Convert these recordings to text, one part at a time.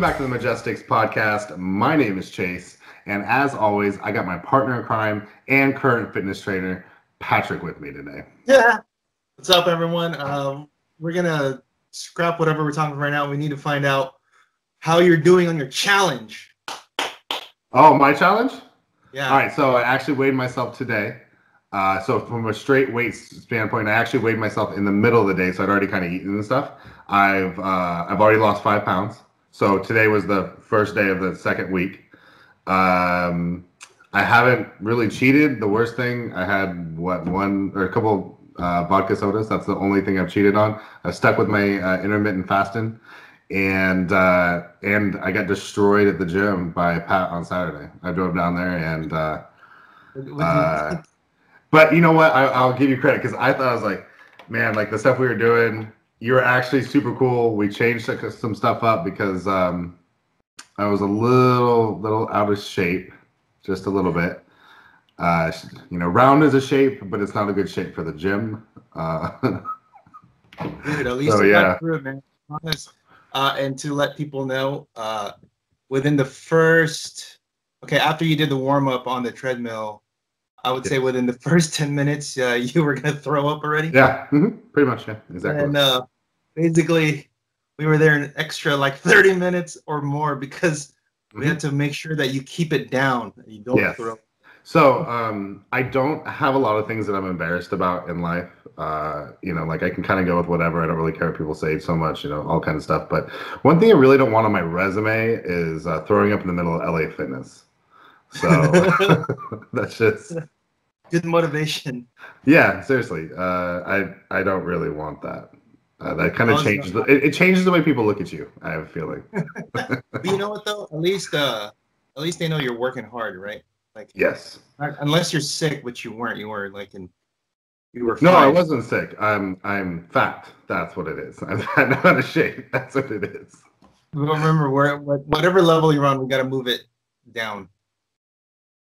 Welcome back to the Majestix Podcast. My name is Chase, and as always, I got my partner in crime and current fitness trainer, Patrick, with me today. Yeah. What's up, everyone? We're going to scrap whatever we're talking about right now. We need to find out how you're doing on your challenge. Oh, my challenge? Yeah. All right, so I actually weighed myself today. So from a straight weight standpoint, I actually weighed myself in the middle of the day, so I'd already kind of eaten and stuff. I've already lost 5 pounds. So today was the first day of the second week. I haven't really cheated. The worst thing, I had one or a couple vodka sodas. That's the only thing I've cheated on. I stuck with my intermittent fasting, and I got destroyed at the gym by Pat on Saturday. I drove down there and. But you know what? I'll give you credit because I thought I was like, man, like the stuff we were doing, you were actually super cool. We changed some stuff up because I was a little out of shape, just a little bit. Round is a shape, but it's not a good shape for the gym. Dude, at least I got through it, man. Honest. And to let people know, within the first, after you did the warm up on the treadmill, I would say within the first 10 minutes, you were going to throw up already. Yeah, pretty much, yeah, exactly. And basically, we were there an extra 30 minutes or more because we had to make sure that you keep it down. You don't throw up. So I don't have a lot of things that I'm embarrassed about in life. I can kind of go with whatever. I don't really care what people say so much, all kind of stuff. But one thing I really don't want on my resume is throwing up in the middle of LA Fitness. So that's just good motivation. Yeah, seriously. I don't really want that. That kind of changes. It changes the way people look at you. I have a feeling. But you know what though? At least they know you're working hard, right? Yes. Unless you're sick, which you weren't. You were fine. No, I wasn't sick. I'm fat. That's what it is. I'm not out of shape. That's what it is. Remember, whatever level you're on, we got to move it down.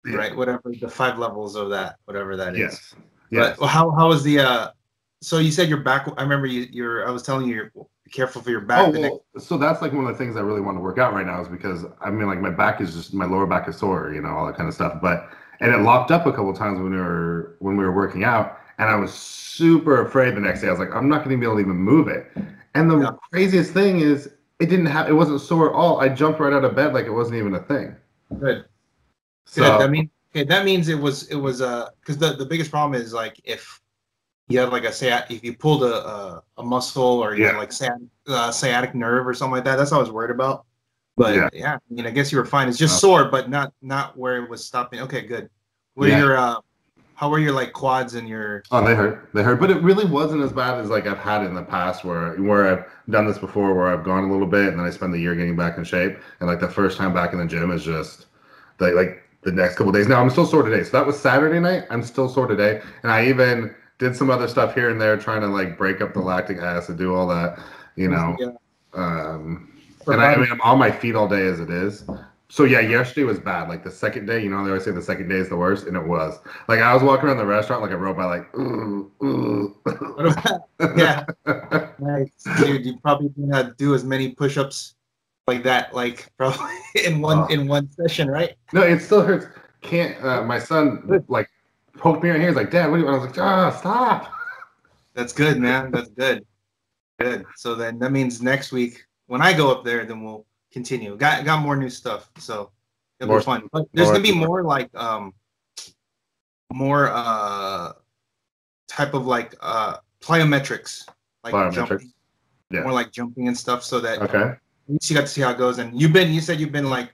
Yeah. Right, whatever the 5 levels of that, whatever that is. Yes. But how was the? So you said your back. I remember I was telling you, you're careful for your back. So that's one of the things I really want to work out right now is because my lower back is sore, all that kind of stuff. And it locked up a couple of times when we were working out, and I was super afraid the next day. I was like, I'm not going to be able to even move it. And the craziest thing is, it wasn't sore at all. I jumped right out of bed like it wasn't even a thing. Good. So that means it was because the biggest problem is if you have if you pulled a muscle or you had sciatic nerve or something like that. That's what I was worried about. But I guess you were fine. It's just sore, but not where it was stopping. Okay, good. How were your quads and your? Oh, they hurt, but it really wasn't as bad as I've had it in the past where I've done this before, where I've gone a little bit and then I spend the year getting back in shape, and the first time back in the gym is just the next couple of days. Now I'm still sore today. So that was Saturday night. I'm still sore today. And I even did some other stuff here and there trying to break up the lactic acid, do all that, And I'm on my feet all day as it is. So yesterday was bad. The second day, they always say the second day is the worst, and it was. I was walking around the restaurant like a robot, ooh. Yeah. Nice. Dude, you probably didn't do as many push-ups like that, probably in one session, right? No, it still hurts. My son poked me right here. He's like, Dad, what do you want? I was like, stop. That's good, man. That's good. Good. So then that means next week when I go up there, then we'll continue. Got more new stuff, so it'll be fun. But there's gonna be more type of plyometrics, jumping, more jumping and stuff, so that at least you got to see how it goes. And you said you've been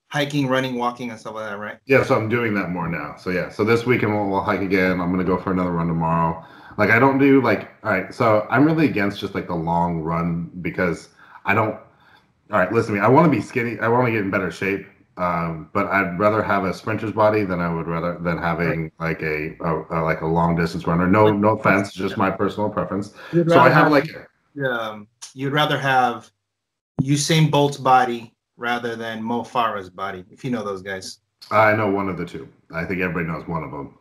hiking, running, walking, and stuff like that, right? Yeah, so I'm doing that more now. So this weekend we'll hike again. I'm gonna go for another run tomorrow. I don't do all right. So I'm really against just the long run because I don't. All right, listen to me. I want to be skinny. I want to get in better shape. But I'd rather have a sprinter's body than having a long distance runner. No offense, just my personal preference. So I have you'd rather have Usain Bolt's body rather than Mo Farah's body, if you know those guys. I know one of the two. I think everybody knows one of them.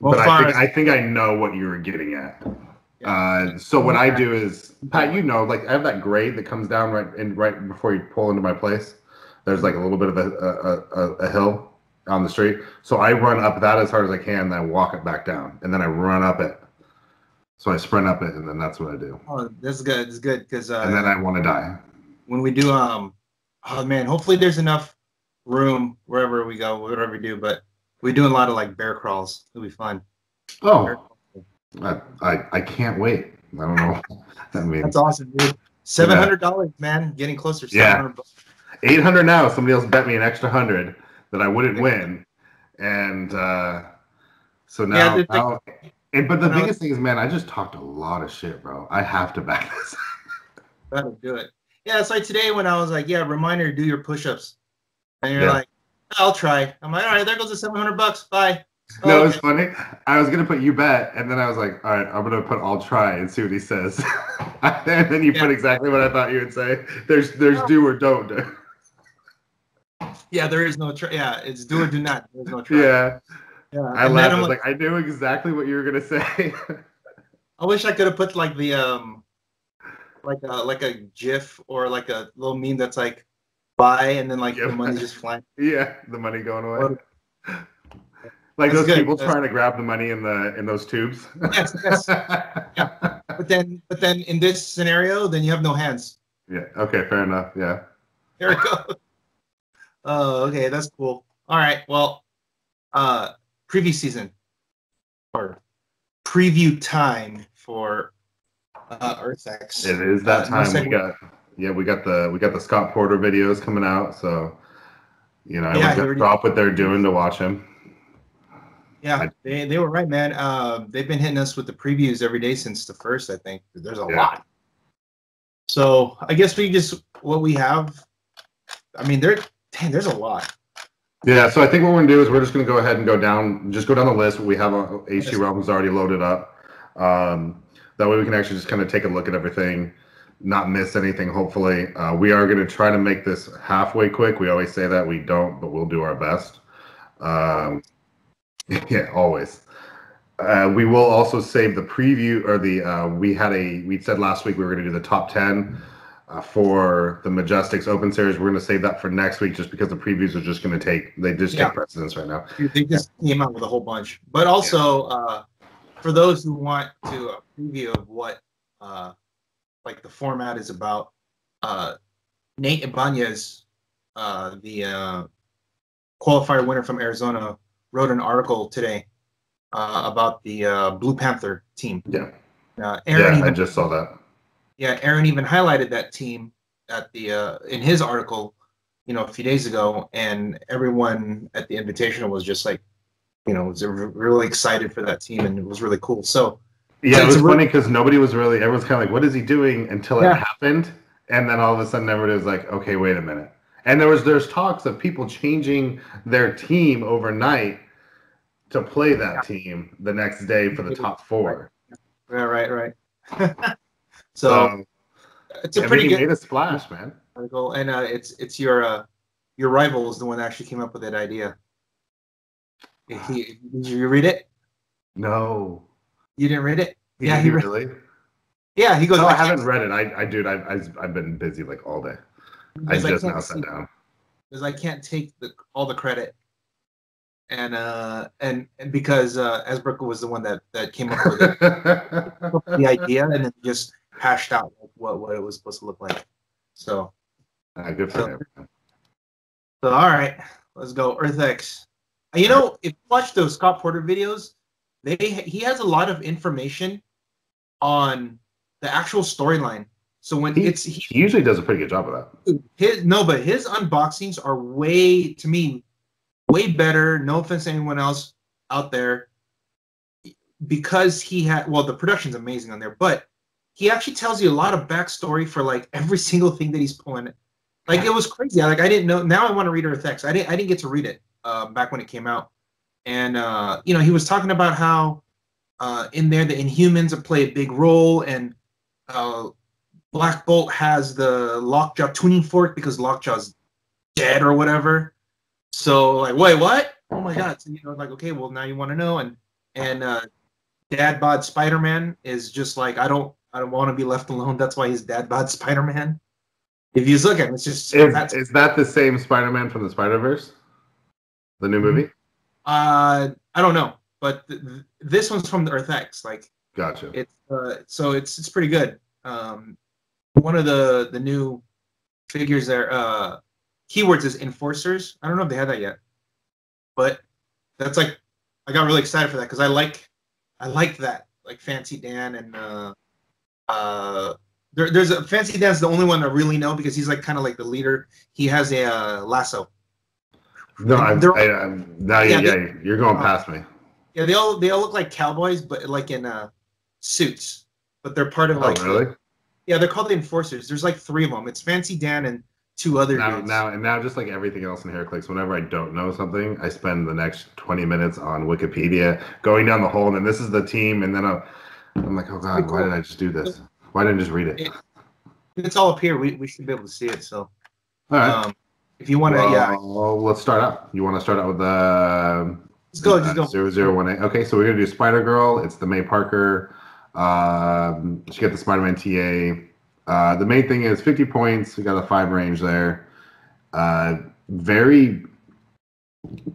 But I think I know what you were getting at. So what I do is, Pat, you know, like I have that grade that comes down right before you pull into my place. There's like a little bit of a hill on the street. So I run up that as hard as I can, then I walk it back down, and then I run up it. So I sprint up it, and then that's what I do. Oh, that's good. It's good because and then I want to die. When we do oh man, hopefully there's enough room wherever we go, whatever we do. But we're doing a lot of like bear crawls. It'll be fun. Oh, I can't wait. I don't know. I mean, that's awesome, dude. $700, man, getting closer. $700. $800 now. Somebody else bet me an extra $100 that I wouldn't win, and so now. But the biggest thing is, man, I just talked a lot of shit, bro. I have to back this. That'll do it. Yeah, it's like today when I was like, yeah, reminder to do your push-ups, and you're like, I'll try. I'm like, all right, there goes the $700. Bye. No, it's funny. I was gonna put you bet, and then I was like, all right, I'm gonna put I'll try and see what he says. And then you put exactly what I thought you would say. There's do or don't do. Yeah, there is no try. Yeah, it's do or do not. There's no try. Yeah. I laughed. I was like, I knew exactly what you were gonna say. I wish I could have put like the like a GIF or like a little meme that's like buy and then like the money just flying. Yeah, the money going away. Like that's those people trying to grab the money in those tubes. Yes. Yeah. But then in this scenario, then you have no hands. Yeah. Okay. Fair enough. Yeah. There we go. Oh, okay. That's cool. All right. Well, preview season or preview time for EarthX. It is that time. We got the Scott Porter videos coming out, so you know everyone's got to drop what they're doing to watch him. Yeah, they were right, man. They've been hitting us with the previews every day since the first, I think. There's a lot. So I guess what we have. I mean, there's a lot. Yeah, so I think what we're gonna do is we're just gonna go ahead and go down the list. We have HG Realms already loaded up. That way we can actually just kind of take a look at everything, not miss anything. Hopefully, we are gonna try to make this halfway quick. We always say that we don't, but we'll do our best. Yeah, always. We will also save the preview or we said last week we were going to do the top 10 for the Majestix Open Series. We're going to save that for next week just because the previews are just going to take precedence right now. They just came out with a whole bunch. But also, for those who want to preview of what like the format is about, Nate Ibanez, the qualifier winner from Arizona, wrote an article today about the Blue Panther team. Yeah. Aaron I just saw that. Yeah, Aaron even highlighted that team at the in his article, a few days ago, and everyone at the Invitational was just like, was really excited for that team, and it was really cool. So yeah, it was funny because everyone's kind of like, what is he doing until it happened, and then all of a sudden everybody was like, okay, wait a minute. And there's talks of people changing their team overnight to play that team the next day for the top 4. Right. So it's a pretty good. Made a splash, man. Article, and it's your rival is the one that actually came up with that idea. Did you read it? No. You didn't read it? Yeah, he really. Yeah, he goes. No, I haven't read it. I've been busy like all day. I just now sat down because I can't take all the credit, and because Esbrook was the one that came up with it, the idea, and then just hashed out what it was supposed to look like. So, good for him. So all right, let's go EarthX. If you watch those Scott Porter videos, he has a lot of information on the actual storyline. So when he usually does a pretty good job of that. But his unboxings are way better. No offense to anyone else out there, because the production's amazing on there. But he actually tells you a lot of backstory for like every single thing that he's pulling. Like it was crazy. Like I didn't know. Now I want to read EarthX. I didn't get to read it back when it came out, and he was talking about how in there the Inhumans play a big role, and Black Bolt has the Lockjaw tuning fork because Lockjaw's dead or whatever. So like, wait, what? Oh my God! So like, okay, well now you want to know, and dad bod SpiderMan is just like I don't want to be left alone. That's why he's dad bod SpiderMan. If you look at him, it's just is that the same Spider-Man from the Spider-Verse? The new movie? I don't know, but this one's from the Earth X. Like, gotcha. It's so it's pretty good. One of the new figures there, keywords is enforcers. I don't know if they had that yet, but that's like I got really excited for that because I like that, like Fancy Dan and there's a Fancy Dan's the only one I really know because he's like kind of like the leader. He has a lasso. No, you're going past me. Yeah, they all look like cowboys, but like in suits. But they're part of like. Oh, really? Yeah, they're called the enforcers. There's like 3 of them. It's Fancy Dan and 2 other dudes. Now, just like everything else in Heroclix, whenever I don't know something, I spend the next 20 minutes on Wikipedia going down the hole, and then this is the team, and then I'm like, oh god, why did I just do this? Why didn't I just read it? It's all up here. We should be able to see it. So, all right. If you want to, Well, let's start out. You want to start out with the? Let's go. 0018. Okay, so we're gonna do Spider Girl. It's the May Parker. She got the Spider-Man TA. The main thing is 50 points. We got a 5 range there. Very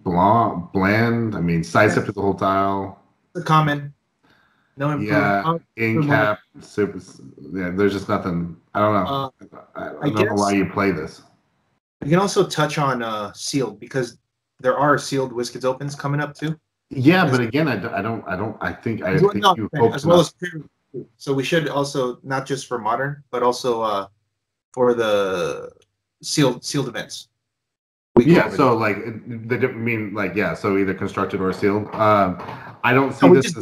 bland. I mean, sidestep to the whole tile. The common. No improvement. Yeah, in cap. Super. Yeah, there's just nothing. I don't know. I don't know why you play this. We can also touch on sealed because there are sealed Whiskets Opens coming up too. Yeah, but again, I think you hope as well as so we should also not just for modern, but also for the sealed events. So like so either constructed or sealed. I don't see this.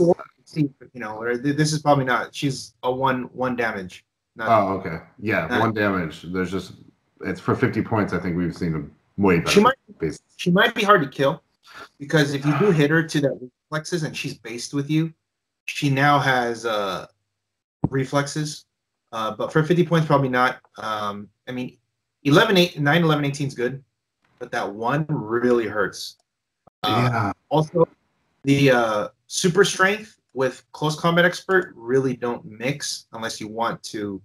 This is probably not. She's a one damage. Okay. Yeah, 1 damage. There's just it's for 50 points. I think we've seen a way better. She might be hard to kill. Because if you do hit her to that reflexes and she's based with you, she now has reflexes. But for 50 points, probably not. I mean, 9, 11, 18 is good, but that 1 really hurts. Also, the super strength with close combat expert really don't mix unless you want to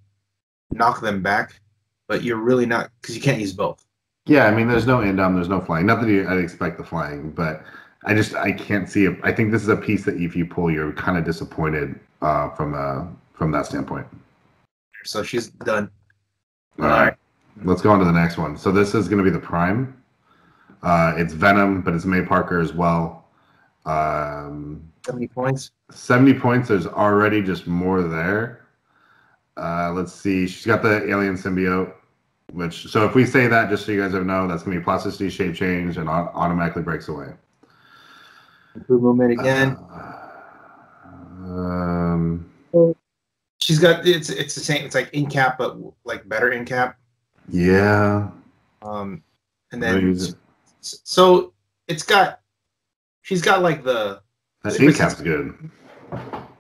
knock them back. But you're really not, because you can't use both. Yeah, I mean, there's no indom, there's no flying. Not that I'd expect the flying, but I can't see it. I think this is a piece that if you pull, you're kind of disappointed from that standpoint. So she's done. All right. Let's go on to the next one. So this is going to be the Prime. It's Venom, but it's May Parker as well. 70 points. 70 points. There's already just more there. Let's see. She's got the alien symbiote. So if we say that, just so you guys know, that's going to be plasticity, shape change, and automatically breaks away. Improve movement again. She's got it's the same. It's like in cap, but like better in cap. Yeah. And then so she's got like the in cap's good.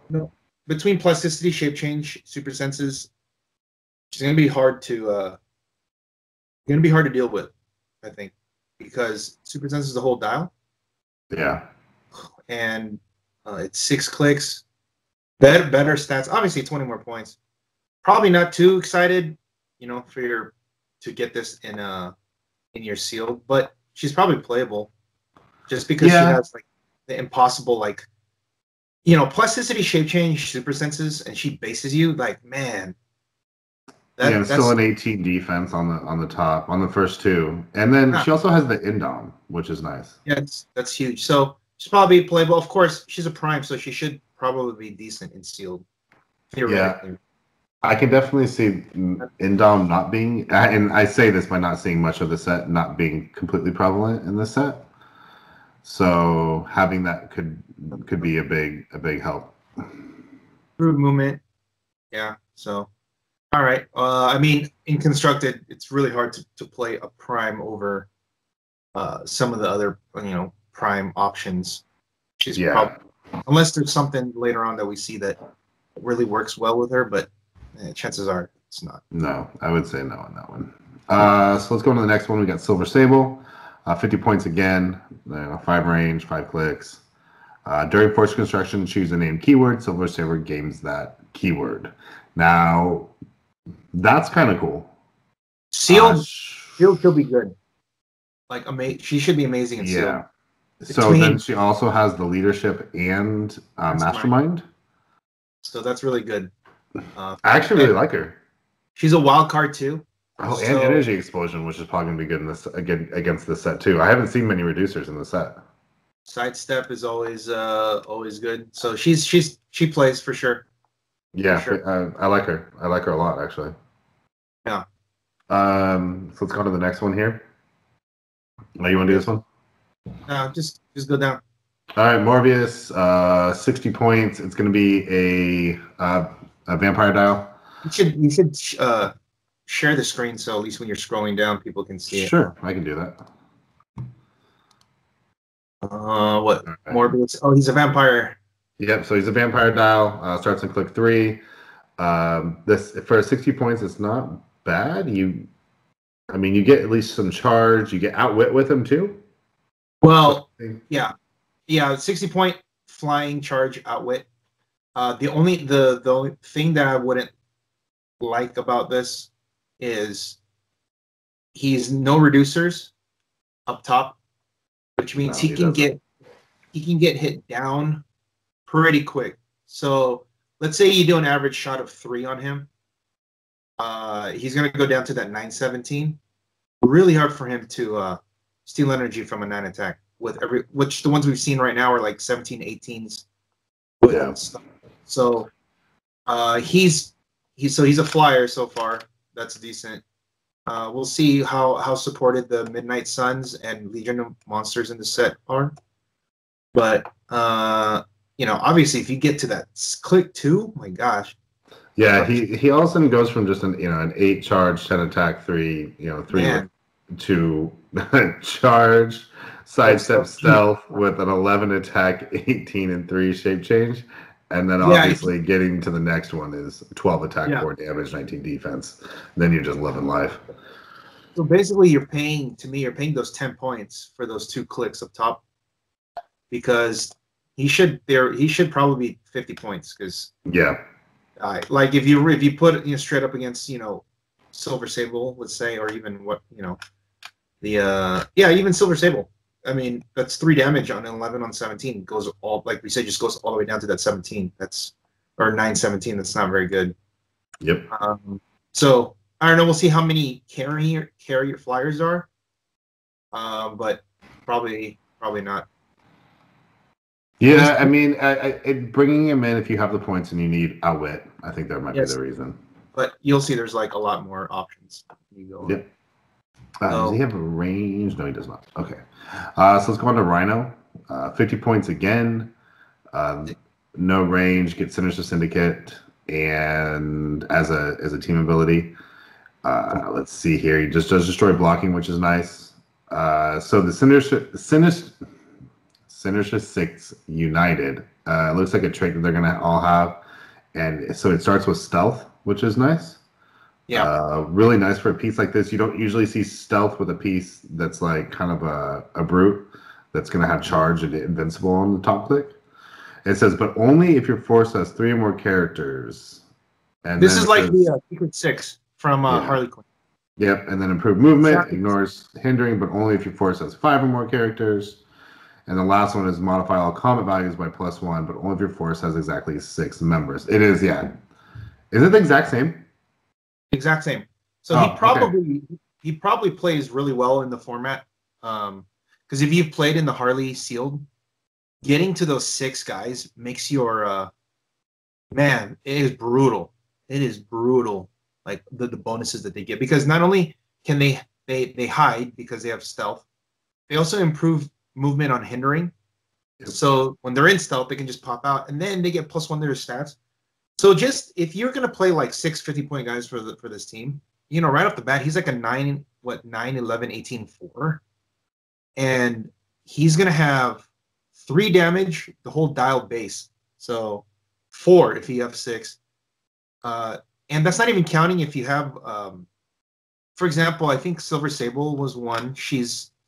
No, between plasticity, shape change, super senses, she's gonna be hard to deal with, I think, because super senses the whole dial. Yeah. And it's 6 clicks. Better stats. Obviously, 20 more points. Probably not too excited, to get this in your sealed, but she's probably playable, just because she has like the impossible plasticity, shape change, super senses, and she bases you. Like, man. That's still an 18 defense on the top on the first 2, and then she also has the indom, which is nice. Yeah, that's huge. So she's probably playable. Of course, she's a prime, so she should probably be decent in sealed. Theoretically. Yeah, I can definitely see indom not being, and I say this by not seeing much of the set, not being completely prevalent in this set. So having that could be a big help. Improved movement. Yeah. So. All right. I mean, in constructed, it's really hard to play a prime over some of the other, prime options. She's probably, unless there's something later on that we see that really works well with her, but chances are it's not. No, I would say no on that one. So let's go on to the next one. We got Silver Sable, 50 points again, 5 range, 5 clicks. During force construction, choose a named keyword. Silver Saber gains that keyword. Now, that's kind of cool. Sealed she'll be good. Like, she should be amazing in Sealed. So then she also has the leadership and mastermind. So that's really good. I actually really like her. She's a wild card too. Oh, and energy explosion, which is probably gonna be good in this against this set too. I haven't seen many reducers in the set. Sidestep is always good. So she plays for sure. Yeah, for sure. I like her. I like her a lot actually. Yeah. So let's go to the next one here. Oh, you want to do this one? Just go down. All right, Morbius, 60 points. It's going to be a vampire dial. You should share the screen so at least when you're scrolling down, people can see it. Sure, I can do that. What? Right. Morbius. Oh, he's a vampire. Yep. So he's a vampire dial. Starts on click 3. This for 60 points, it's not bad. You get at least some charge. You get outwit with him too. Well, yeah. 60-point flying charge outwit. The only thing that I wouldn't like about this is he's no reducers up top, which means he can get hit down pretty quick. So let's say you do an average shot of 3 on him. He's gonna go down to that 917. Really hard for him to steal energy from a 9 attack which the ones we've seen right now are like 17, 18s. Yeah. So he's a flyer so far. That's decent. We'll see how supported the Midnight Suns and Legion of Monsters in the set are. But obviously if you get to that click 2, my goch. Yeah, he all of a sudden goes from just an 8 charge, 10 attack, 3 to charge, sidestep, stealth with an 11 attack, 18 and 3 shape change, and then obviously getting to the next one is 12 attack, 4 damage, 19 defense. Then you're just living life. So basically, you're paying those 10 points for those 2 clicks up top, because he should probably be 50 points because like if you put it straight up against Silver Sable, let's say, or even even Silver Sable. I mean, that's 3 damage on 11 on 17. Goes all, like we said, just goes all the way down to that 17. Or 917. That's not very good. Yep. So I don't know. We'll see how many carrier flyers are. But probably not. Yeah, I mean, bringing him in if you have the points and you need outwit, I think that might be the reason. But you'll see there's like a lot more options. Yep. Does he have a range? No, he does not. Okay. So let's go on to Rhino. 50 points again. No range. Get Sinister Syndicate. And as a team ability. Let's see here. He just does destroy blocking, which is nice. So the Sinister Six United. Looks like a trait that they're going to all have. And so it starts with stealth, which is nice. Yeah. Really nice for a piece like this. You don't usually see stealth with a piece that's like kind of a brute that's going to have charge and invincible on the top click. It says, but only if your force has 3 or more characters. And this is like the Secret 6 from Harley Quinn. Yep, and then improved movement, ignores hindering, but only if your force has 5 or more characters. And the last one is modify all combat values by +1, but only if your force has exactly 6 members. It is, yeah. Is it the exact same? Exact same. So he probably plays really well in the format. Because if you've played in the Harley sealed, getting to those 6 guys makes your it is brutal. It is brutal. Like the bonuses that they get, because not only can they hide because they have stealth, they also improve movement on hindering. Yep. So when they're in stealth, they can just pop out, and then they get +1 to their stats. So just if you're gonna play like 6 50-point guys for this team, right off the bat, he's like a 9, 11, 18, 4, and he's gonna have 3 damage, the whole dial base. So 4 if you have 6, and that's not even counting if you have, for example, I think Silver Sable was 1.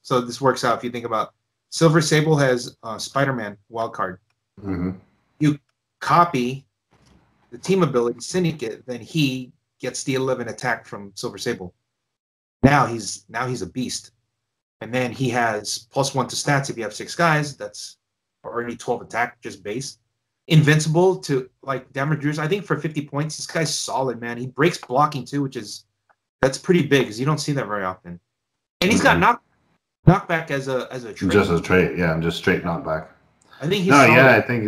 So this works out if you think about Silver Sable has SpiderMan wildcard. Mm-hmm. You copy the team ability Syndicate, then he gets the 11 attack from Silver Sable. Now he's a beast. And then he has +1 to stats if you have 6 guys. That's already 12 attack, just base. Invincible to like damage reduce. I think for 50 points, this guy's solid, man. He breaks blocking too, that's pretty big because you don't see that very often. And he's got knockback as a trait. Just as a trait, yeah, just straight knockback. I think he's solid. Yeah, I think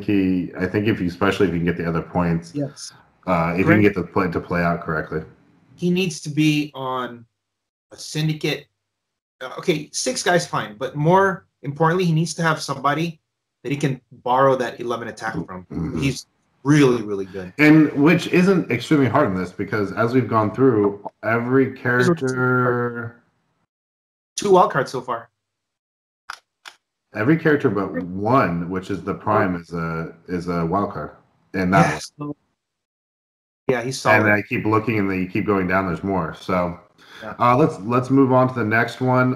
if you, especially if you can get the other points. Yes. If you can get the play to play out correctly. He needs to be on a Syndicate. Okay, 6 guys fine, but more importantly, he needs to have somebody that he can borrow that 11 attack from. Mm-hmm. He's really, really good. And which isn't extremely hard in this because as we've gone through, every character 2 wildcards so far. Every character but one, which is the Prime, is a wild card. And that's he's solid. And I keep looking and then you keep going down, there's more. So let's move on to the next one.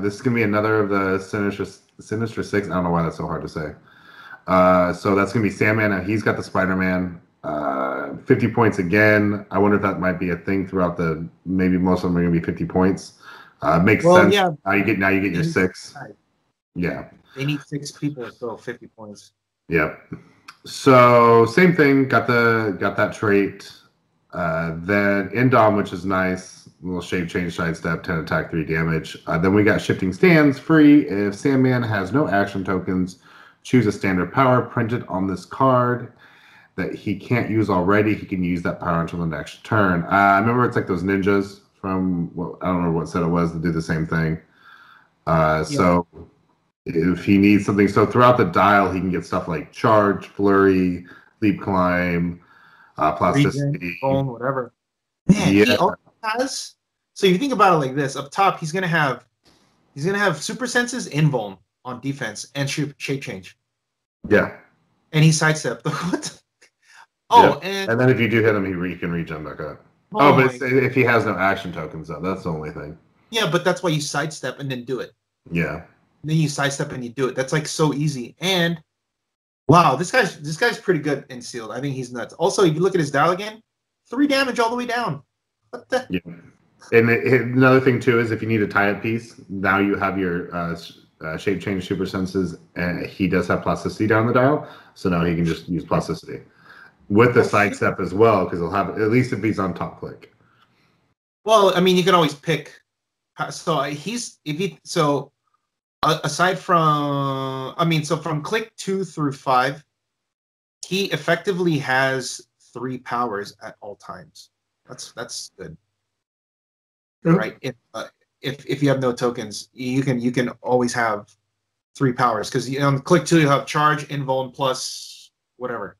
This is gonna be another of the Sinister Six. I don't know why that's so hard to say. So that's gonna be Sandman, and he's got the SpiderMan. 50 points again. I wonder if that might be a thing throughout maybe most of them are gonna be 50 points. Makes sense. Yeah. Now you get your 6. Yeah. They need 6 people, so 50 points. Yep. So same thing. Got that trait. Then Indom, which is nice. A little shape change, sidestep, 10 attack, 3 damage. Then we got shifting stands free. If Sandman has no action tokens, choose a standard power printed on this card that he can't use already. He can use that power until the next turn. I remember it's like those ninjas from I don't remember what set it was that do the same thing. So if he needs something, so throughout the dial, he can get stuff like charge, flurry, leap, climb, plasticity, phone, whatever. Man, he also has. So you think about it like this: up top, he's gonna have super senses, invuln on defense, and shape change. Yeah. And he sidestepped. What? And then if you do hit him, he can regen back up. But if he has no action tokens, though, that's the only thing. Yeah, but that's why you sidestep and then do it. Yeah. Then you sidestep and you do it. That's like so easy. And wow, this guy's pretty good in sealed. I think he's nuts. Also, if you look at his dial again, 3 damage all the way down. What the? Yeah. And another thing too is if you need a tie-up piece, now you have your shape change super senses, and he does have plasticity down the dial, so now he can just use plasticity with the sidestep as well, because he'll have at least if he's on top click. Well, I mean, you can always pick. So aside from, so from click 2 through 5, he effectively has 3 powers at all times. That's good, right? If you have no tokens, you can always have 3 powers because on click 2 you have charge, invuln plus whatever,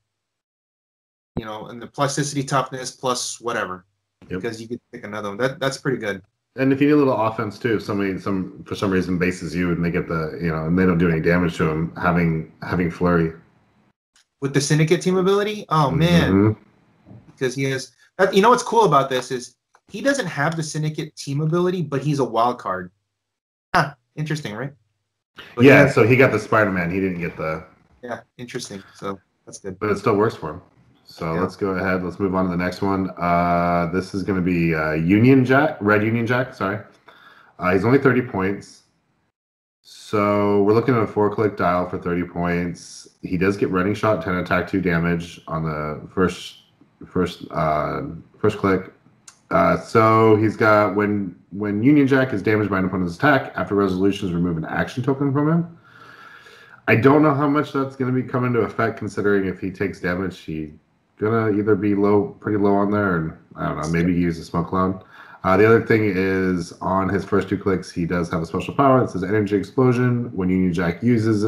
and the plasticity, toughness plus whatever, because you could pick another one. That's pretty good. And if you need a little offense too, if somebody for some reason bases you and they get and they don't do any damage to him, having flurry with the Syndicate team ability. Oh man, because he has. What's cool about this is he doesn't have the Syndicate team ability, but he's a wild card. Interesting, right? But so he got the SpiderMan. He didn't get the. Yeah, interesting. So that's good. But it still works for him. So let's go ahead. Let's move on to the next one. This is going to be Red Union Jack. Sorry. He's only 30 points. So we're looking at a 4-click dial for 30 points. He does get running shot, 10 attack, 2 damage on the first click. So he's got when Union Jack is damaged by an opponent's attack, after resolutions, remove an action token from him. I don't know how much that's going to be coming into effect, considering if he takes damage, he's gonna either be pretty low on there, and I don't know, maybe use a smoke cloud. The other thing is on his first 2 clicks, he does have a special power that says Energy Explosion. When Union Jack uses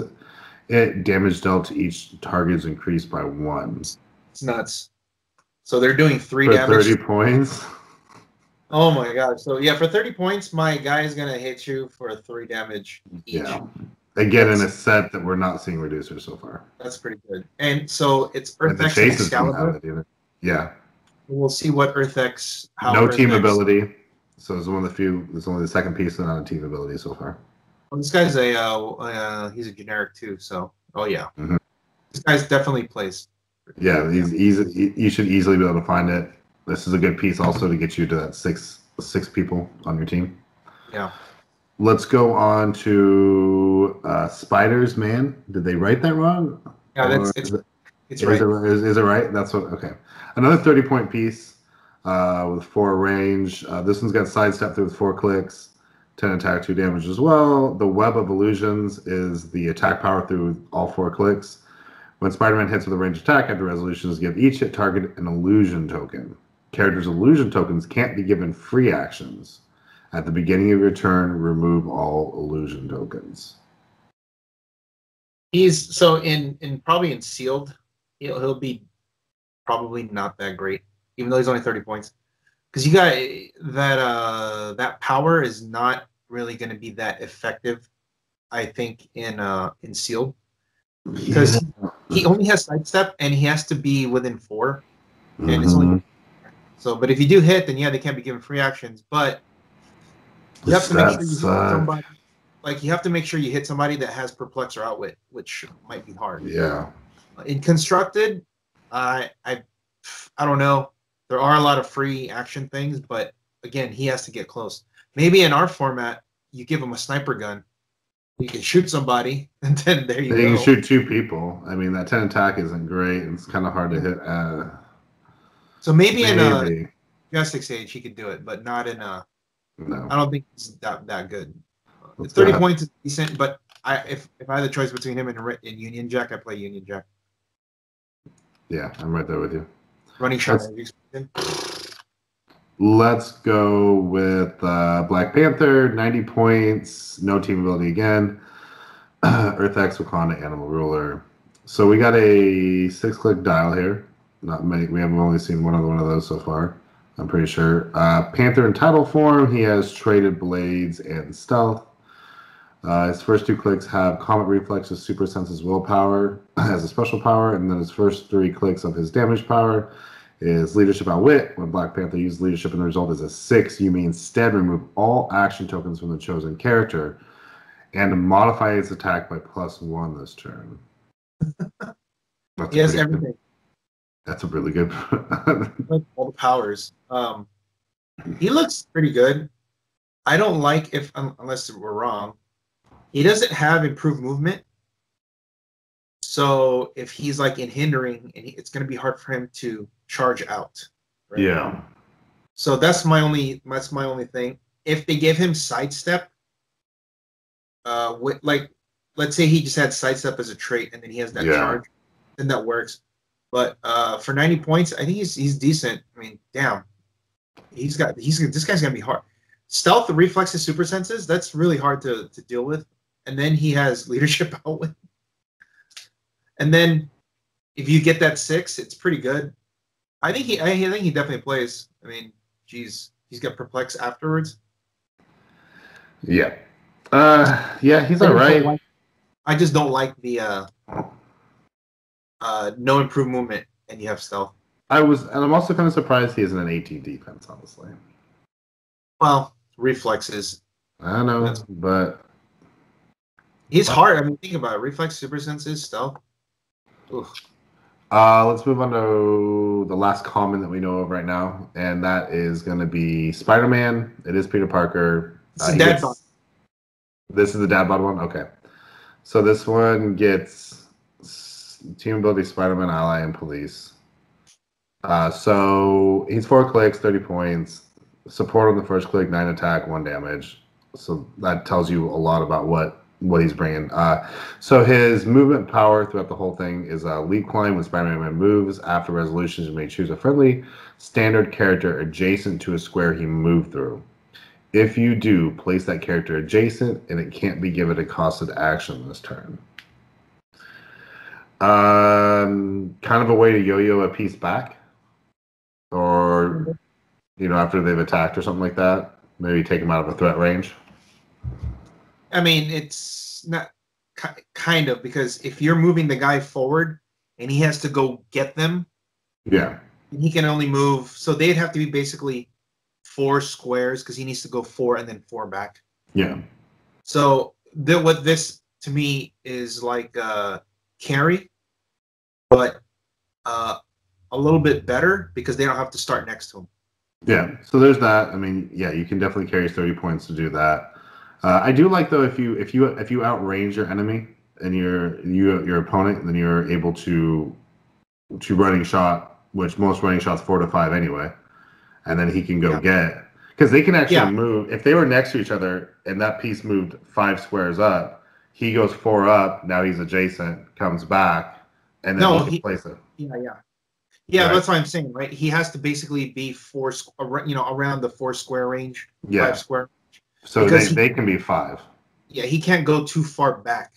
it, damage dealt to each target is increased by 1. It's nuts. So they're doing 3 for damage. 30 points. Oh my god! So for 30 points, my guy is gonna hit you for 3 damage each. Yeah. Again, in a set that we're not seeing reducers so far. That's pretty good. And so it's Earth-X and Excalibur. Yeah. We'll see what Earth-X... No team ability. So it's one of the few... It's only the second piece and not a team ability so far. Well, this guy's he's a generic too, so... Oh yeah. Mm-hmm. This guy's definitely plays. Yeah, he's easy. You should easily be able to find it. This is a good piece also to get you to that six people on your team. Yeah. Let's go on to SpiderMan. Did they write that wrong? Yeah, it's right. Is it right? That's what. Okay. Another 30-point piece with 4 range. This one's got sidestep through with 4 clicks, 10 attack, 2 damage as well. The Web of Illusions is the attack power through all 4 clicks. When Spider-Man hits with a ranged attack after resolutions, give each hit target an illusion token. Characters' illusion tokens can't be given free actions. At the beginning of your turn, remove all illusion tokens. He's so in probably in sealed, he'll be probably not that great, even though he's only 30 points. Because you got that power is not really going to be that effective, I think, in sealed. Because he only has sidestep and he has to be within 4, and it's only so. But if you do hit, then yeah, they can't be given free actions. But you have to make sure you hit somebody. Like you have to make sure you hit somebody that has perplex or outwit, which might be hard. Yeah. In constructed, I don't know. There are a lot of free action things, but again, he has to get close. Maybe in our format, you give him a sniper gun. You can shoot somebody, and then there you go. You can shoot 2 people. I mean, that 10 attack isn't great. It's kind of hard to hit. So maybe in Majestix Age he could do it, but not in No. I don't think it's that good. 30 points is decent, but if I had the choice between him and Union Jack, I play Union Jack. Yeah, I'm right there with you. Running shot. Let's go with Black Panther, 90 points, no team ability again. Earth X, Wakanda, Animal Ruler. So we got a 6-click dial here. Not many. We have only seen one other one of those so far, I'm pretty sure. Panther in title form, he has traded blades and stealth. His first 2 clicks have Comet Reflexes, Super Senses, Willpower as a special power, and then his first 3 clicks of his damage power is Leadership Outwit. When Black Panther uses leadership and the result is a 6, you may instead remove all action tokens from the chosen character and modify its attack by +1 this turn. Yes, everything. Good, that's a really good. All the powers. He looks pretty good. I don't like unless we're wrong. He doesn't have improved movement. So if he's like in hindering, it's going to be hard for him to charge out. Right? Yeah. So that's my only thing. If they give him sidestep, let's say he just had sidestep as a trait and then he has that charge, then that works. But for 90 points, I think he's decent. I mean, damn, this guy's gonna be hard. Stealth, reflexes, super senses, that's really hard to deal with. And then he has leadership outwit. And then if you get that 6, it's pretty good. I think he definitely plays. I mean, geez, he's got perplex afterwards. Yeah. He's all right. I just don't like the no improved movement and you have stealth. I'm also kind of surprised he isn't an 18 defense, honestly. Well, reflexes. I know, but he's hard. I mean, think about it. Reflex, super senses, stealth. Oof. Let's move on to the last common that we know of right now, and that is going to be Spider-Man. It is Peter Parker. This is dad bod. This is the dad bod one? Okay. So this one gets team ability, Spider-Man, ally, and police. So he's 4 clicks, 30 points. Support on the first click, 9 attack, 1 damage. So that tells you a lot about what he's bringing. So his movement power throughout the whole thing is leap climb. When Spider-Man moves after resolutions, you may choose a friendly standard character adjacent to a square he moved through. If you do, place that character adjacent, and it can't be given a costed action this turn. Kind of a way to yo-yo a piece back, or after they've attacked or something like that. Maybe take them out of a threat range. I mean, it's not kind of, because if you're moving the guy forward and he has to go get them, he can only move. So they'd have to be basically 4 squares because he needs to go 4 and then 4 back. Yeah. So what this to me is like carry, but a little bit better because they don't have to start next to him. Yeah, so there's that. I mean, yeah, you can definitely carry 30 points to do that. I do like though if you outrange your enemy and your opponent, then you're able to running shot, which most running shots 4 to 5 anyway, and then he can go get, because they can actually move if they were next to each other and that piece moved 5 squares up. He goes 4 up. Now he's adjacent, comes back, and then he can place it. Yeah, right. That's what I'm saying, right? He has to basically be around the 4 square range, 5 square. So they can be 5. Yeah, he can't go too far back.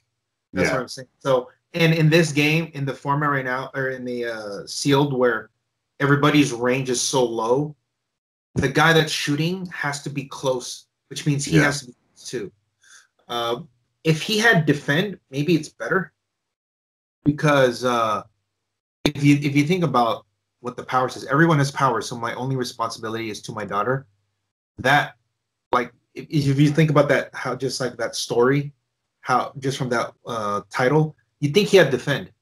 That's what I'm saying. So, and in this game, in the format right now, or in the sealed, where everybody's range is so low, the guy that's shooting has to be close, which means he has to be close too. If he had defend, maybe it's better, because if you think about what the power says, everyone has power, so my only responsibility is to my daughter. That, like, if you think about that, how just like that story, how just from that title, you'd think he had defend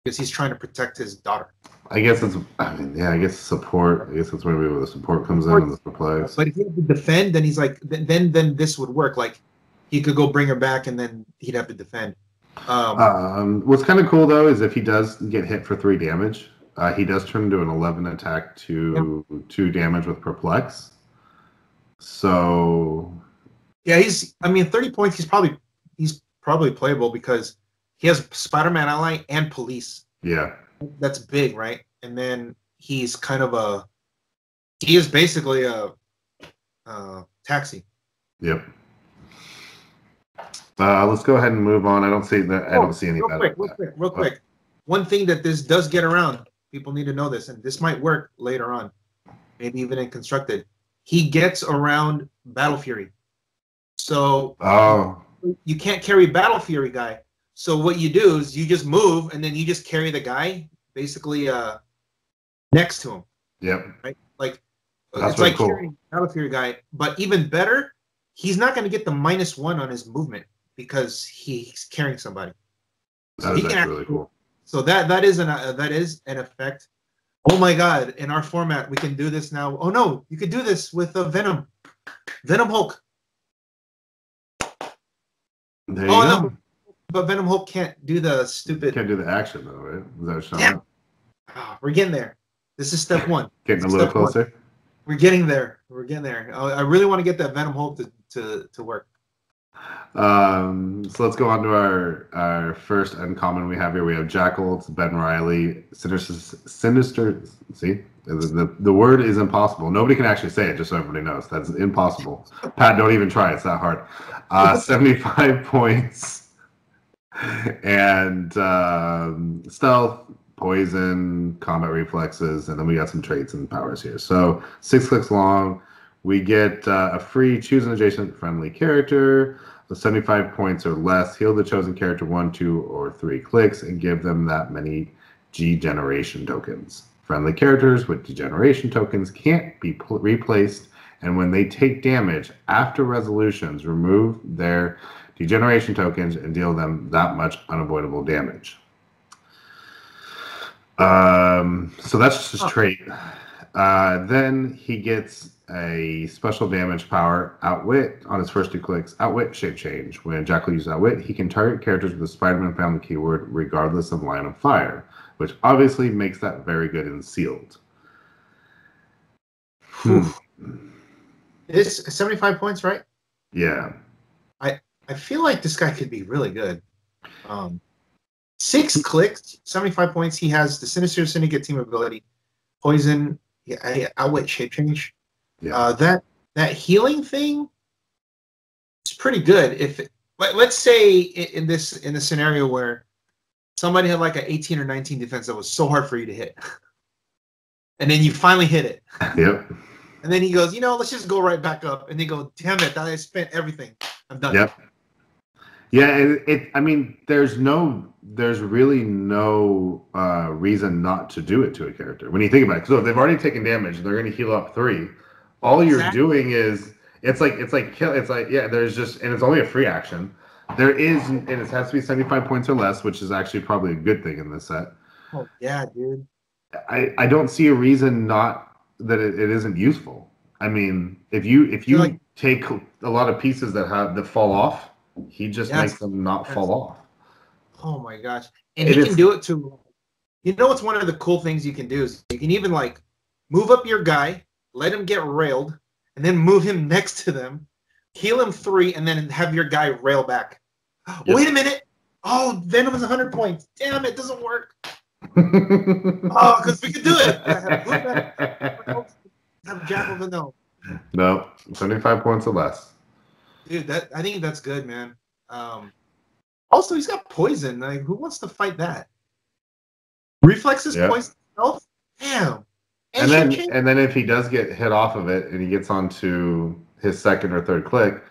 because he's trying to protect his daughter. I guess support. I guess that's where the support comes in and the supplies. But if he had to defend, then he's like, then this would work. Like, he could go bring her back, and then he'd have to defend. What's kind of cool though is if he does get hit for 3 damage, he does turn into an 11 attack to 2 damage with perplex. So yeah, 30 points. He's probably playable because he has SpiderMan ally and police. Yeah, that's big, right? And then he's kind of he is basically a taxi. Yep. Let's go ahead and move on. I don't see that. I don't see any. Real quick. One thing that this does get around, people need to know this, and this might work later on, maybe even in Constructed. He gets around Battle Fury, so you can't carry Battle Fury guy. So what you do is you just move, and then you just carry the guy basically next to him. Yep. Right. Like that's it's like cool. Carrying Battle Fury guy, but even better, he's not going to get the -1 on his movement because he's carrying somebody. So that's really cool. So that is an effect. Oh my God! In our format, we can do this now. Oh no, you could do this with Venom Hulk. There you go. No, but Venom Hulk can't do the stupid. Can't do the action though, right? Is that yeah. Oh, we're getting there. This is step 1. Getting a little closer. 1. We're getting there. I really want to get that Venom Hulk to work. So let's go on to our first uncommon we have here. We have Jackals, Ben Reilly, Sinister. See, the word is impossible. Nobody can actually say it, just so everybody knows. That's impossible. Pat, don't even try. It's that hard. 75 points. And stealth, poison, combat reflexes, and then we got some traits and powers here. So 6 clicks long. We get a free choose an adjacent friendly character. With 75 points or less, heal the chosen character 1, 2, or 3 clicks and give them that many G-generation tokens. Friendly characters with degeneration tokens can't be replaced, and when they take damage after resolutions, remove their degeneration tokens and deal them that much unavoidable damage. So that's just trait. Then he gets a special damage power, Outwit, on his first 2 clicks. Outwit, shape change. When Jackal uses Outwit, he can target characters with the SpiderMan family keyword regardless of line of fire, which obviously makes that very good in sealed. It's 75 points, right? Yeah. I feel like this guy could be really good. 6 clicks, 75 points. He has the Sinister Syndicate team ability, poison, Outwit, shape change. Yeah. That healing thing is pretty good. Let's say in the scenario where somebody had like an 18 or 19 defense that was so hard for you to hit, and then you finally hit it. Yep. And then he goes, let's just go right back up. And they go, damn it, I spent everything. I'm done. Yep. Yeah, I mean, there's really no reason not to do it to a character when you think about it. So if they've already taken damage, they're going to heal up 3. All you're doing is it's like there's just, and it's only a free action. There is, and it has to be 75 points or less, which is actually probably a good thing in this set. Oh yeah, dude. I don't see a reason not that it isn't useful. I mean, if you like, take a lot of pieces that fall off, he just makes them not fall off. Oh my gosh. And he can do it too. You know what's one of the cool things you can do is you can even like move up your guy, let him get railed, and then move him next to them, heal him 3, and then have your guy rail back. Yep. Wait a minute. Oh, Venom is 100 points. Damn, it doesn't work. Oh, because we could do it. Have Jackals and no, 75 points or less. Dude, I think that's good, man. Also, he's got poison. Like, who wants to fight that? Reflexes poison himself? Damn. And then if he does get hit off of it and he gets onto his second or third click,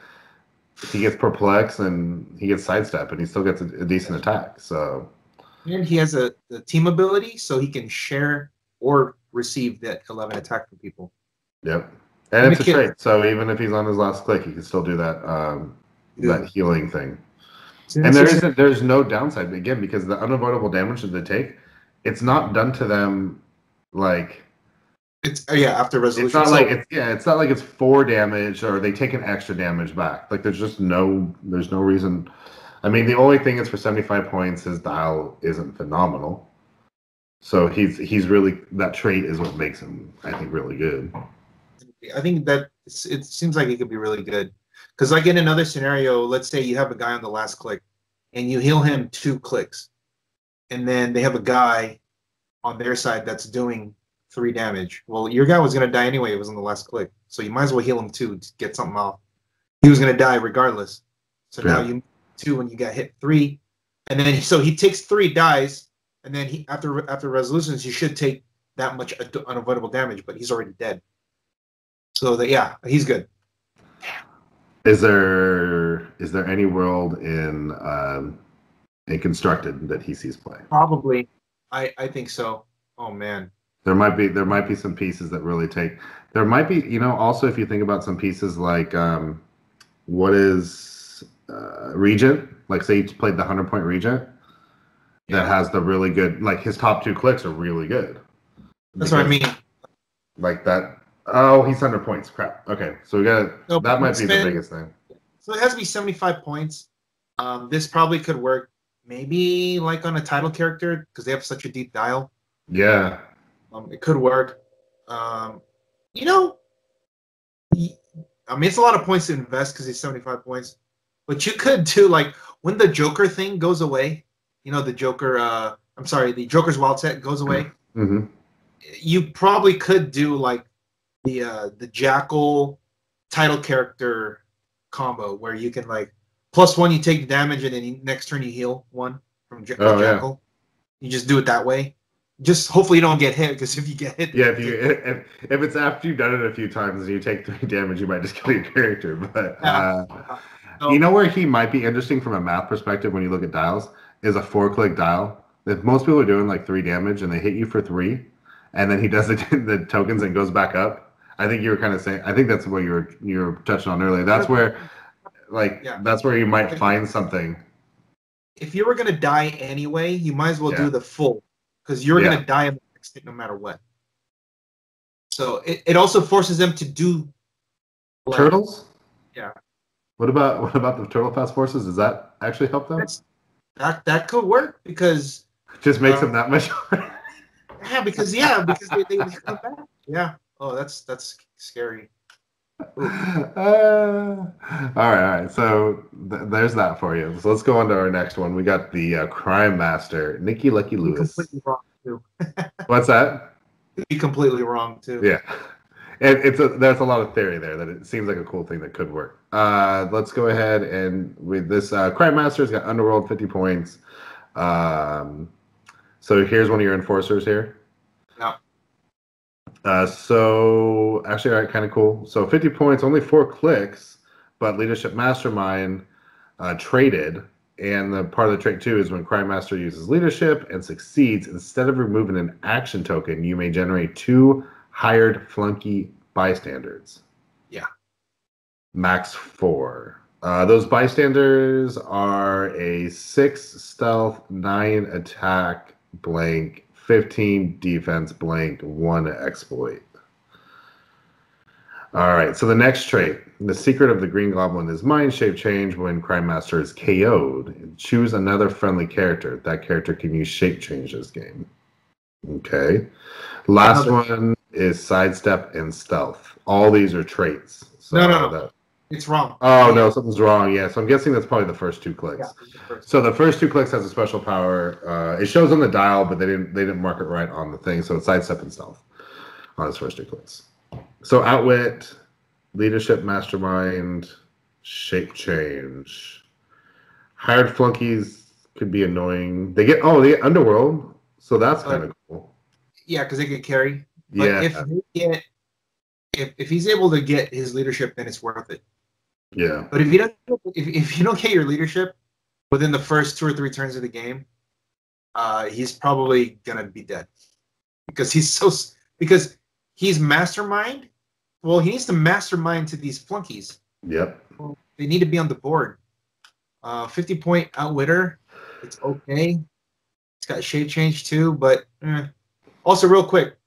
he gets perplexed and he gets sidestep and he still gets a decent attack. So. And he has a team ability, so he can share or receive that 11 attack from people. Yep. And it's a trait, so even if he's on his last click, he can still do that that healing thing. And there's no downside, again, because the unavoidable damage that they take, it's not done to them like... It's after resolution. It's not like it's 4 damage or they take an extra damage back. Like there's no reason... I mean, the only thing is for 75 points, his dial isn't phenomenal. So he's really, that trait is what makes him, I think, really good. I think that it seems like it could be really good. Because like in another scenario, let's say you have a guy on the last click and you heal him 2 clicks. And then they have a guy on their side that's doing 3 damage. Well, your guy was going to die anyway. It was on the last click. So you might as well heal him 2 to get something off. He was going to die regardless. So now you 2 when you got hit 3, and then so he takes 3, dies, and then he after resolutions he should take that much unavoidable damage, but he's already dead. So he's good. Is there any world in Constructed that he sees play? Probably, I think so. Oh man, there might be some pieces that really take. There might be also if you think about some pieces like what is. Regent, like say you played the 100-point Regent that has the really good, like his top 2 clicks are really good. That's what I mean. Like that. Oh, he's 100 points. Crap. Okay, so we got that might be the biggest thing. So it has to be 75 points. This probably could work maybe like on a title character because they have such a deep dial. Yeah. It could work. I mean, it's a lot of points to invest because he's 75 points. But you could do like when the Joker thing goes away, the Joker. The Joker's wild set goes away. Mm-hmm. You probably could do like the Jackal title character combo where you can like +1 you take the damage and then next turn you heal 1 from Jackal. Yeah. You just do it that way. Just hopefully you don't get hit because if you get hit, if it's after you've done it a few times and you take 3 damage, you might just kill your character. But. You know where he might be interesting from a math perspective when you look at dials is a 4-click dial. If most people are doing like 3 damage and they hit you for 3, and then he does the tokens and goes back up. I think you were kind of saying. I think that's what you were touching on earlier. That's where, that's where you might find something. If you were gonna die anyway, you might as well do the full because you're gonna die in the next hit no matter what. So it also forces them to do turtles. Yeah. What about the Turtle Fast Forces? Does that actually help them? That could work because just makes them that much harder. because they come back. Yeah. Oh, that's scary. All right. So there's that for you. So let's go on to our next one. We got the Crime Master, Nikki Lucky Lewis. Completely wrong too. What's that? You're completely wrong too. Yeah. And there's a lot of theory there that it seems like a cool thing that could work. Let's go ahead and with this Crime Master's got Underworld 50 points. So here's one of your enforcers here. No. So actually, all right, kind of cool. So 50 points, only 4 clicks, but Leadership Mastermind traded. And the part of the trait too is when Crime Master uses leadership and succeeds, instead of removing an action token, you may generate 2 hired flunky bystanders. Yeah. Max 4. Those bystanders are a 6 stealth, 9 attack, blank, 15 defense, blank, 1 exploit. All right, so the next trait. The secret of the Green Goblin is mind shape change when Crime Master is KO'd. Choose another friendly character. That character can use shape change this game. Okay. Last one is sidestep and stealth. All these are traits. So no. It's wrong. Oh, no, something's wrong. Yeah, so I'm guessing that's probably the first 2 clicks. Yeah, so the first 2 clicks has a special power. It shows on the dial, but they didn't mark it right on the thing. So it's sidestep and stealth on his first 2 clicks. So outwit, leadership, mastermind, shape change. Hired flunkies could be annoying. They get underworld, so that's kind of cool. Yeah, because they get carry. But if he's able to get his leadership, then it's worth it. Yeah. But if you don't get your leadership within the first 2 or 3 turns of the game, he's probably gonna be dead because he's mastermind. Well, he needs to mastermind to these flunkies. Yep. Well, they need to be on the board. 50-point outwitter. It's okay. It's got shape change too, but also real quick,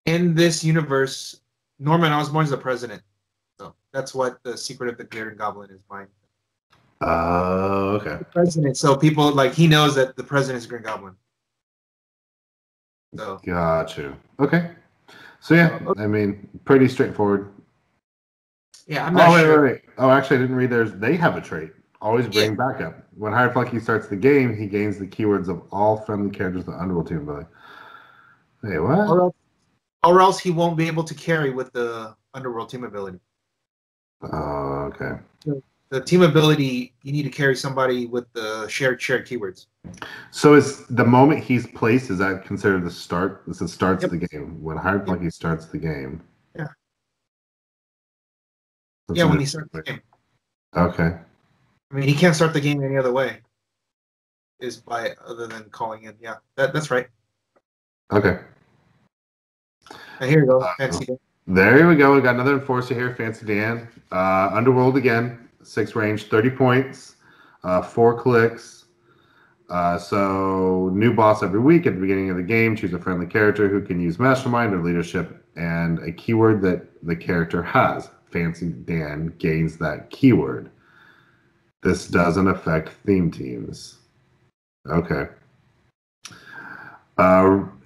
in this universe, Norman Osborn is the president. So that's what the secret of the Green Goblin is. Mine. Okay. The president. So people he knows that the president is Green Goblin. So. Got you. Okay. So yeah, I mean, pretty straightforward. Yeah, I'm not sure. Wait. Oh, actually, I didn't read theirs. They have a trait. Always bring backup. When Hired Flunky starts the game, he gains the keywords of all friendly characters in the Underworld team ability. Hey, what? Or else he won't be able to carry with the Underworld team ability. Oh, okay. The team ability, you need to carry somebody with the shared keywords. So is the moment he's placed, is that considered the start? This is starts the game. When Hired Flunky starts the game. Yeah. That's when he starts the game. Okay. I mean, he can't start the game any other way. Other than calling in. Yeah, that's right. Okay. And here you go, Fancy Dan. There we go. We got another enforcer here, Fancy Dan. Underworld again, 6 range, 30 points, 4 clicks. So new boss every week at the beginning of the game. Choose a friendly character who can use mastermind or leadership and a keyword that the character has. Fancy Dan gains that keyword. This doesn't affect theme teams. Okay.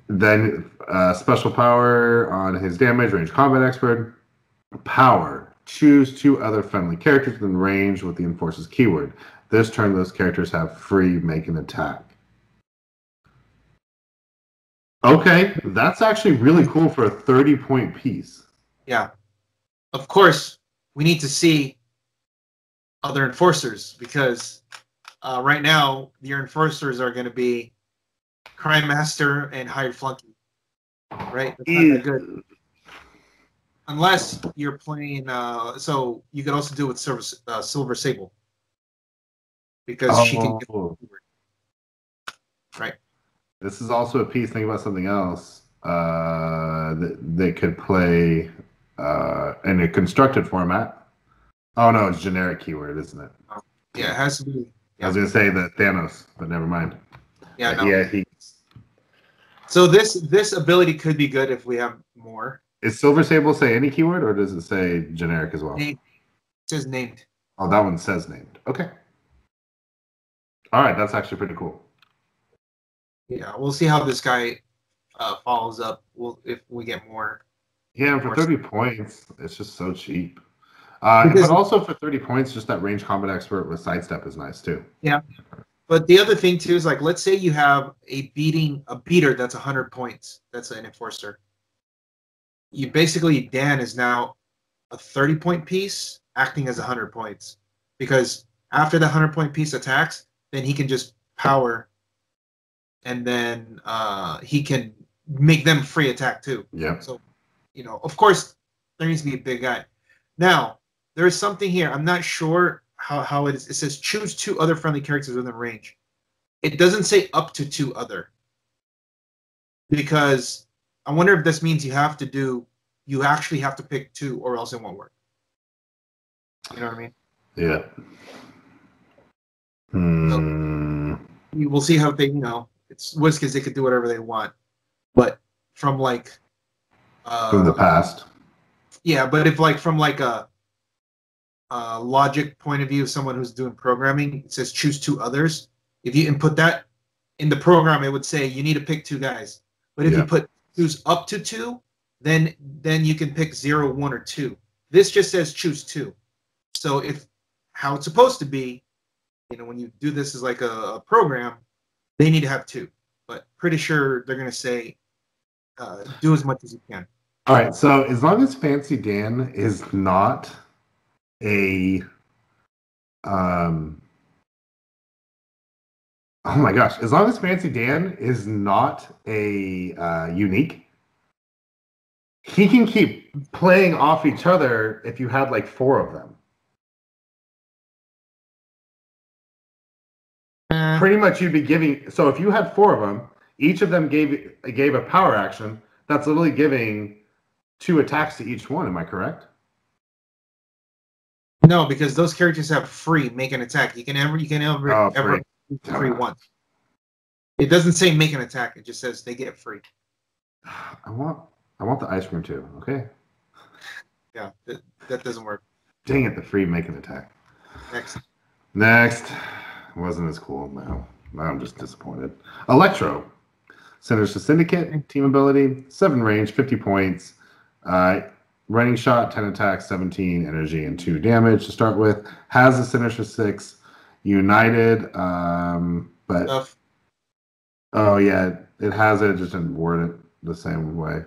Then special power on his damage, range combat expert. Power. Choose 2 other friendly characters within range with the enforcer's keyword. This turn, those characters have free make an attack. Okay, that's actually really cool for a 30-point piece. Yeah. Of course, we need to see other enforcers because right now your enforcers are going to be Crime Master and Hired Flunky. Right? That's not that good. Unless you're playing, so you could also do it with Silver Sable. Because she can get right. This is also a piece. Think about something else that could play in a constructed format. Oh no, it's generic keyword, isn't it? Yeah, it has to be. Yeah. I was gonna say the Thanos, but never mind. Yeah, no. So this ability could be good if we have more. Is Silver Sable say any keyword, or does it say generic as well? Named. It says named. Oh, that one says named. Okay. All right, that's actually pretty cool. Yeah, we'll see how this guy follows up. If we get more. Yeah, for 30 points, it's just so cheap. But also for 30 points, just that range combat expert with sidestep is nice too. Yeah, but the other thing too is let's say you have a beater that's 100 points. That's an enforcer. You basically Dan is now a 30-point piece acting as 100 points because after the 100-point piece attacks, then he can just power, and then he can make them free attack too. Yeah. So, of course, there needs to be a big guy. Now, there is something here. I'm not sure how it is. It says choose 2 other friendly characters within range. It doesn't say up to 2 other. Because I wonder if this means you actually have to pick 2 or else it won't work. You know what I mean? Yeah. So we'll see how they, it's Whiskers. They could do whatever they want, but from like from the past. Yeah, but if like from like a logic point of view, someone who's doing programming, it says choose two others. If you input that in the program, it would say you need to pick two guys. But if you put choose up to two, then you can pick 0, 1, or 2. This just says choose two. So if how it's supposed to be, when you do this as like a program, they need to have 2. But pretty sure they're going to say do as much as you can. All right. So as long as Fancy Dan is not a oh my gosh, as long as Fancy Dan is not a unique, he can keep playing off each other if you had like 4 of them. Pretty much you'd be giving, so if you had 4 of them, each of them gave a power action, that's literally giving 2 attacks to each one. Am I correct? No, because those characters have free make an attack. You can ever free once. It doesn't say make an attack. It just says they get free. I want the ice cream too. Okay. Yeah, that doesn't work. Dang it! The free make an attack. Next. Wasn't as cool. No, I'm just disappointed. Electro. Centers to Syndicate. Team ability. 7 range. 50 points. Running shot. 10 attacks. 17 energy and 2 damage to start with. Has a Sinister 6. United. But oh yeah, it has it. Just didn't word it the same way.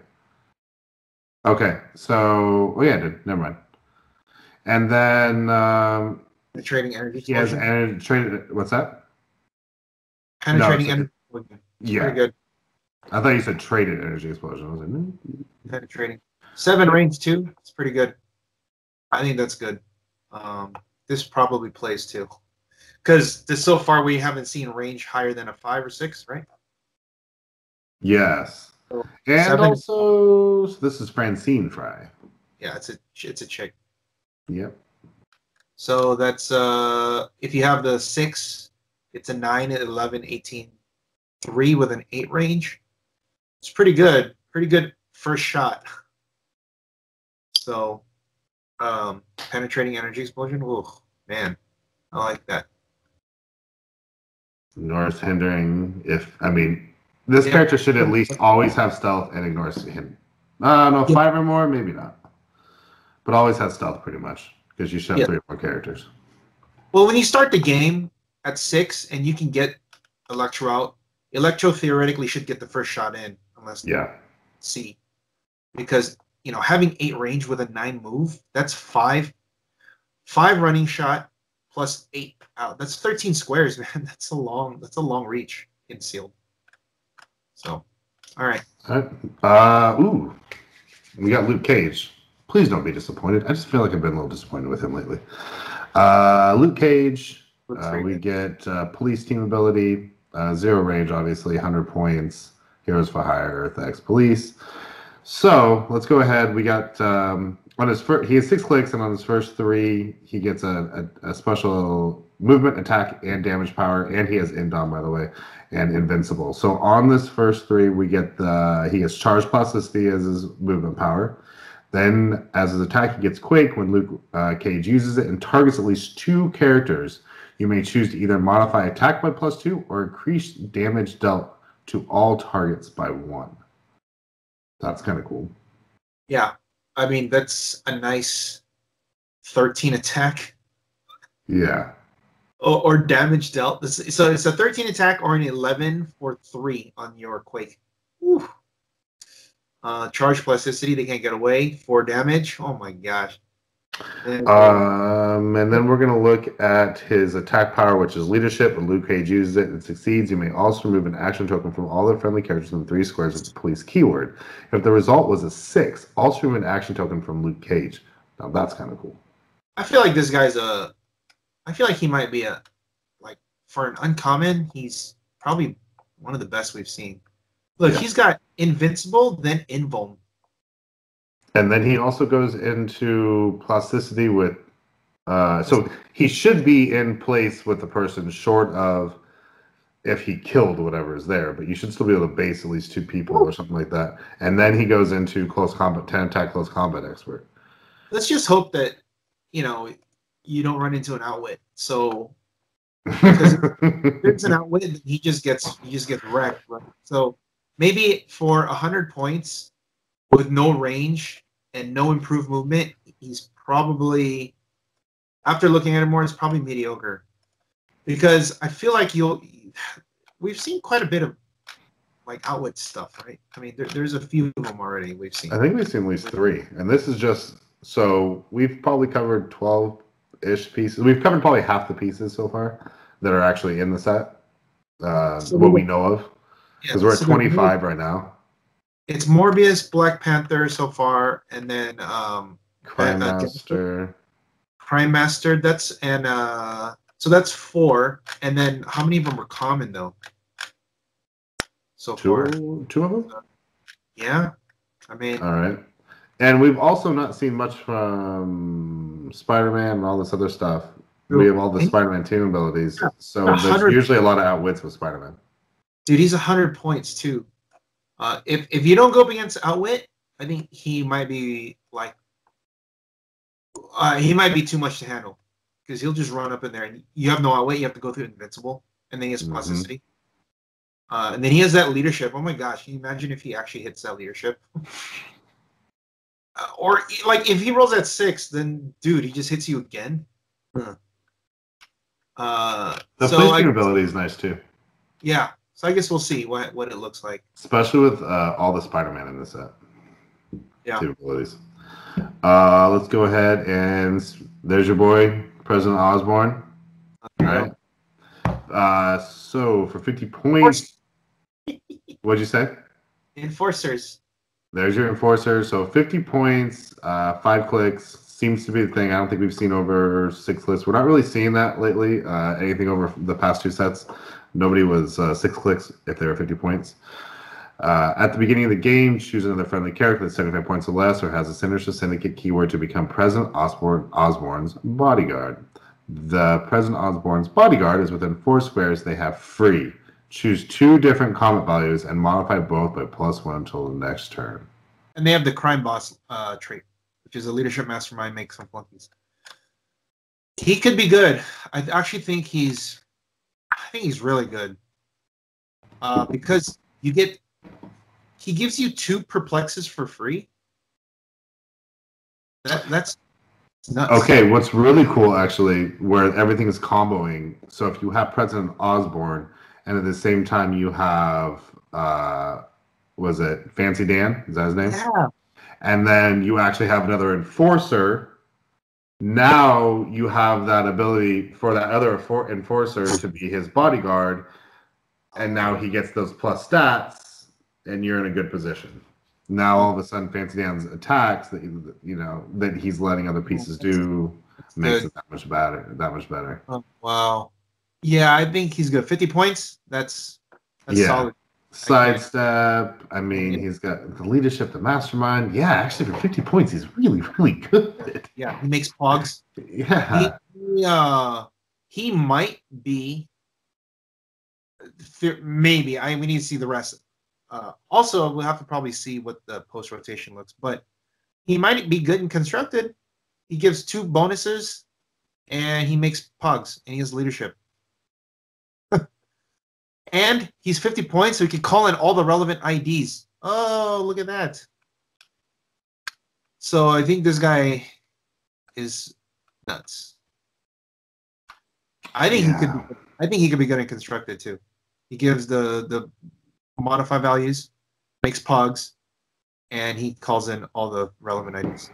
Okay, so it did. Never mind. And then the trading energy. He has traded. What's that? Penetrating energy. Yeah. Pretty good. I thought you said traded energy explosion. I was like, no. Penetrating. 7 range too. It's pretty good. I think that's good. This probably plays too, because so far we haven't seen range higher than a 5 or 6, right? Yes. So and 7. Also, this is Francine Fry. Yeah, it's a chick. Yep. So that's if you have the 6, it's a 9, 11, 18, 3 with an 8 range. It's pretty good. Pretty good first shot. So penetrating energy explosion. Oh man, I like that. Ignores hindering. This character should at least always have stealth and ignores him. No, 5 or more, maybe not. But always has stealth pretty much. Because you should have 3 or 4 characters. Well, when you start the game at 6 and you can get Electro out, Electro theoretically should get the first shot in, unless C. Because, having 8 range with a 9 move, that's 5 running shot plus 8 out. That's 13 squares, man. That's a long reach in sealed. So, all right. We got Luke Cage. Please don't be disappointed. I just feel like I've been a little disappointed with him lately. Luke Cage. We get police team ability. 0 range, obviously. 100 points. Heroes for Hire. Earth X Police. So let's go ahead. We got on his first. He has 6 clicks, and on his first 3, he gets a special movement, attack, and damage power. And he has Indom, by the way, and Invincible. So on this first 3, we get he gets Charge Plasticity as his movement power. Then, as his attack, he gets Quake when Luke Cage uses it and targets at least 2 characters. You may choose to either modify attack by +2 or increase damage dealt to all targets by 1. That's kind of cool. Yeah. That's a nice 13 attack. Yeah. Or damage dealt. So it's a 13 attack or an 11 for 3 on your Quake. Whew. Charge plasticity, they can't get away. 4 damage. Oh my gosh. And then we're going to look at his attack power, which is leadership. When Luke Cage uses it and succeeds, you may also remove an action token from all the friendly characters in 3 squares with the police keyword. If the result was a 6, also remove an action token from Luke Cage. Now that's kind of cool. I feel like this guy's I feel like he might be for an uncommon, he's probably one of the best we've seen. Look, he's got Invincible, then Invuln. And then he also goes into plasticity with So he should be in place with the person short of if he killed whatever is there, but you should still be able to base at least 2 people or something like that. And then he goes into close combat, 10 attack close combat expert. Let's just hope that, you don't run into an outwit. So because if there's an outwit, he just gets wrecked. Right? So maybe for 100 points with no range and no improved movement, he's probably, after looking at it more, it's probably mediocre. Because I feel like we've seen quite a bit of like outwit stuff, right? I mean, there's a few of them already we've seen. I think we've seen at least 3, and this is just so we've probably covered 12-ish pieces. We've covered probably half the pieces so far that are actually in the set. What we know of, because we're at 25 right now. It's Morbius, Black Panther so far, and then Crime Master. Crime Master. So that's 4, and then how many of them were common though? So far, 2 of them. Yeah, I mean. All right, and we've also not seen much from Spider-Man and all this other stuff. We have all the Spider-Man team abilities, so there's usually a lot of outwits with Spider-Man. Dude, he's 100 points too. If you don't go up against outwit, I think he might be like too much to handle. Because he'll just run up in there, and you have no outwit. You have to go through invincible, and then he has plasticity, and then he has that leadership. Oh my gosh! Can you imagine if he actually hits that leadership? Or like if he rolls at 6, then dude, he just hits you again. The placement ability is nice too. Yeah, so I guess we'll see what it looks like, especially with all the Spider-Man in this set. Yeah, team abilities. Let's go ahead and there's your boy. President Osborne. All right. So for 50 points, what'd you say? Enforcers. There's your enforcer. So 50 points, 5 clicks seems to be the thing. I don't think we've seen over 6 clicks. We're not really seeing that lately. Anything over the past 2 sets. Nobody was 6 clicks if they were 50 points. At the beginning of the game, choose another friendly character that's 75 points or less or has a Sinister Syndicate keyword to become President Osborne's Bodyguard. The President Osborne's Bodyguard is within 4 squares they have free. Choose 2 different combat values and modify both by +1 until the next turn. And they have the Crime Boss trait, which is a leadership mastermind makes some flunkies. He could be good. I actually think he's really good. Because he gives you 2 perplexes for free. That's nuts. Okay, what's really cool actually, where everything is comboing. So if you have President Osborne, and at the same time you have, was it Fancy Dan? Is that his name? Yeah. And then you actually have another enforcer. Now you have that ability for that other enforcer to be his bodyguard, and now he gets those plus stats. And you're in a good position. Now all of a sudden, Fancy Dan's attacks that he's letting other pieces do makes it that much better. Oh, wow. Yeah, I think he's good. 50 points. That's solid. Sidestep. I mean, he's got the leadership, the mastermind. Yeah, actually, for 50 points, he's really, really good. Yeah, he makes pogs. Yeah. He might be. Maybe we need to see the rest. Also, we'll have to probably see what the post rotation looks, but he might be good and constructed. He gives 2 bonuses, and he makes pogs, and he has leadership. And he's 50 points, so he can call in all the relevant IDs. Oh, look at that! So I think this guy is nuts. I think he could be good and constructed too. He gives the modify values, makes pogs, and he calls in all the relevant IDs.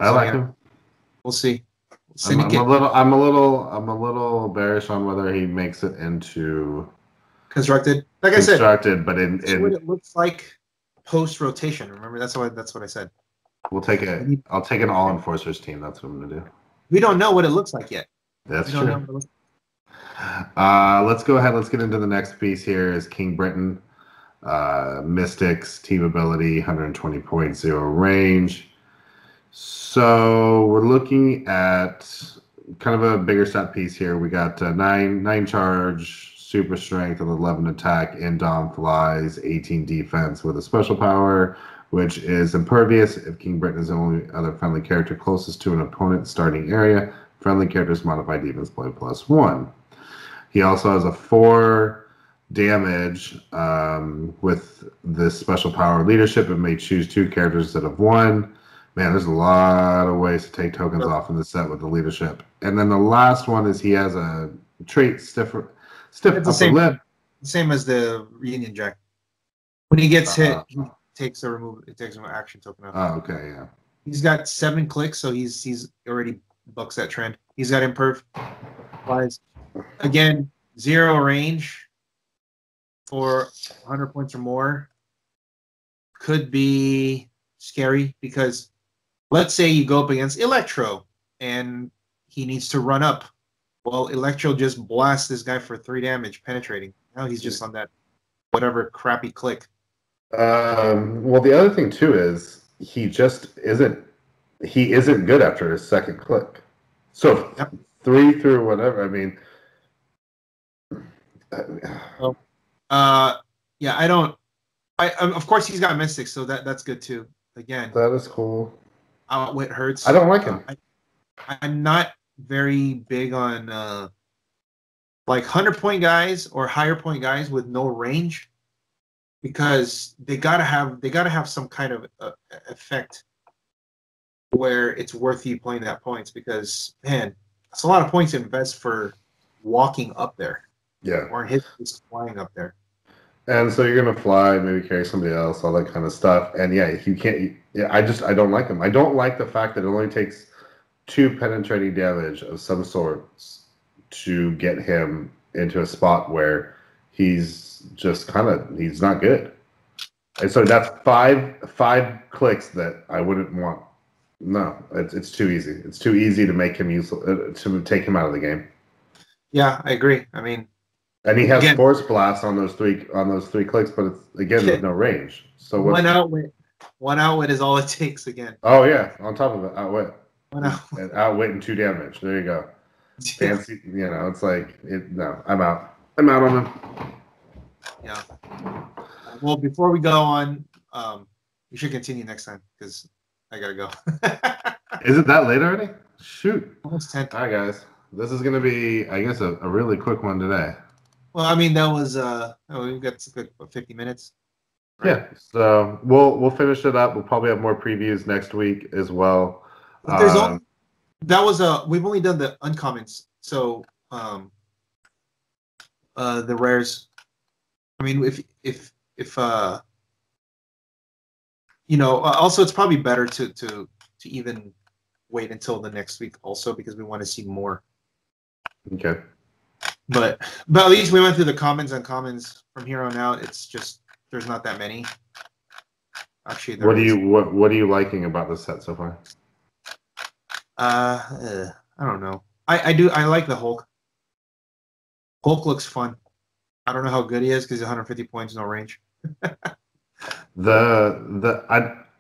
I like him. We'll see. I'm a little bearish on whether he makes it into constructed. Like I said, but in what it looks like post rotation. Remember, that's what I said. We'll take it. I'll take an all enforcers team. That's what I'm gonna do. We don't know what it looks like yet. That's true. Let's go ahead. Let's get into the next piece here. Is King Britain, Mystics team ability, 120.0 range. So we're looking at kind of a bigger set piece here. We got 9 charge, super strength, and 11 attack, Indom flies, 18 defense with a special power, which is impervious if King Britain is the only other friendly character closest to an opponent's starting area. Friendly characters modify defense play +1. He also has a 4 damage with this special power leadership. It may choose 2 characters instead of 1. Man, there's a lot of ways to take tokens off in the set with the leadership. And then the last one is he has a trait stiff upper lip. Same as the Union Jack. When he gets hit, he takes an action token off. Oh, okay, yeah. He's got 7 clicks, so he's already bucks that trend. He's got imperv. Flies. Again, 0 range for 100 points or more. Could be scary because let's say you go up against Electro and he needs to run up. Well, Electro just blasts this guy for 3 damage, penetrating. Now he's just on that whatever crappy click. Well, the other thing too is he just isn't good after his second click. So 3 through whatever. I mean, yeah, I don't. Of course he's got Mystics, so that's good too. Again, that is cool. Outwit hurts. I don't like him. I'm not very big on like 100-point guys or higher point guys with no range, because they gotta have some kind of effect where it's worth you playing that points, because man, it's a lot of points to invest for walking up there. Yeah. Or his flying up there. And so you're gonna fly, maybe carry somebody else, all that kind of stuff. And yeah, you can't. Yeah, I don't like him. I don't like the fact that it only takes 2 penetrating damage of some sorts to get him into a spot where he's just he's not good. And so that's five clicks that I wouldn't want. No, it's too easy. It's too easy to make him to take him out of the game. Yeah, I agree. I mean. And he has Force Blast on those three clicks, but it's again with no range. So one outwit is all it takes again. Oh yeah, on top of it, outwit. One outwit. And outwit and 2 damage. There you go. Fancy, it's like no, I'm out. I'm out on him. Yeah. Well, before we go on, we should continue next time because I gotta go. Is it that late already? Shoot. Almost 10. All right, guys. This is gonna be, I guess, a really quick one today. Well, I mean, that was we've got 50 minutes. Right? Yeah, so we'll finish it up. We'll probably have more previews next week as well. We've only done the uncommons, so the rares. I mean, if also it's probably better to even wait until the next week also, because we want to see more. Okay. But at least we went through the commons and uncommons. From here on out, it's just there's not that many. Actually, what are you liking about the set so far? I don't know. I like the Hulk. Hulk looks fun. I don't know how good he is because he's 150 points, no range. I'm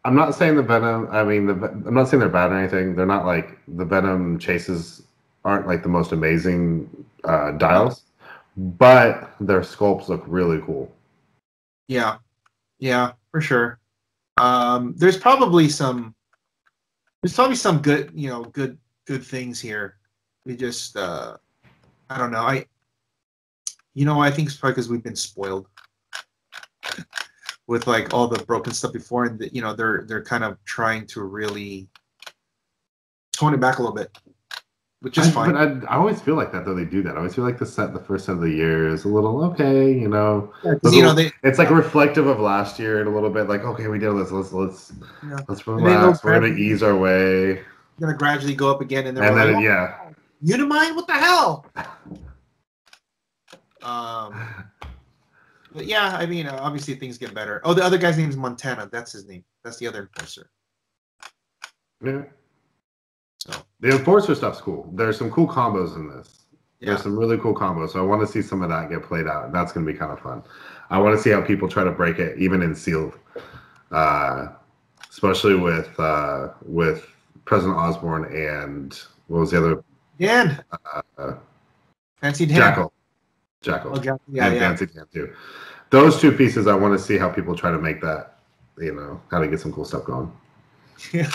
not saying the Venom. I mean, I'm not saying they're bad or anything. They're not like the Venom chases aren't like the most amazing dials, but their sculpts look really cool. Yeah, for sure. There's probably some good, good things here. We just, I don't know. I think it's probably because we've been spoiled with like all the broken stuff before, and they're kind of trying to really tone it back a little bit, which is fine. But I always feel like that, though. They do that. I always feel like the first set of the year is a little okay, Yeah, it's like reflective of last year and a little bit like, okay, we did this. Let's relax. We're gonna ease our way. Gonna gradually go up again, and then Unimind, what the hell? But yeah, I mean, obviously things get better. Oh, the other guy's name is Montana. That's his name. That's the other enforcer. Yeah. So the enforcer stuff's cool. There's some cool combos in this. Yeah. There's some really cool combos. So I want to see some of that get played out. That's going to be kind of fun. I want to see how people try to break it, even in sealed, especially with President Osborne and what was the other? Dan. Fancy Dan. Jackal. Oh, Jackal. Yeah, and Fancy Dan too. Those two pieces, I want to see how people try to make that. You know, how to get some cool stuff going. Yeah.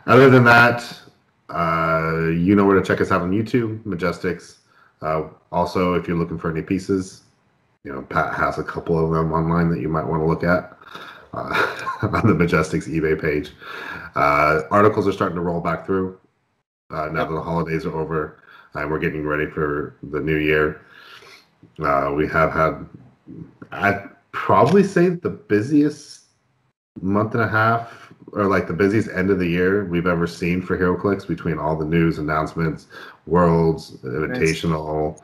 Other than that, you know where to check us out on YouTube, Majestix. Also, if you're looking for any pieces, you know, Pat has a couple of them online that you might want to look at on the Majestix eBay page. Articles are starting to roll back through now that the holidays are over and we're getting ready for the new year. We have had, I'd probably say, the busiest month and a half, or like the busiest end of the year we've ever seen for Heroclix, between all the news, announcements, Worlds, Invitational,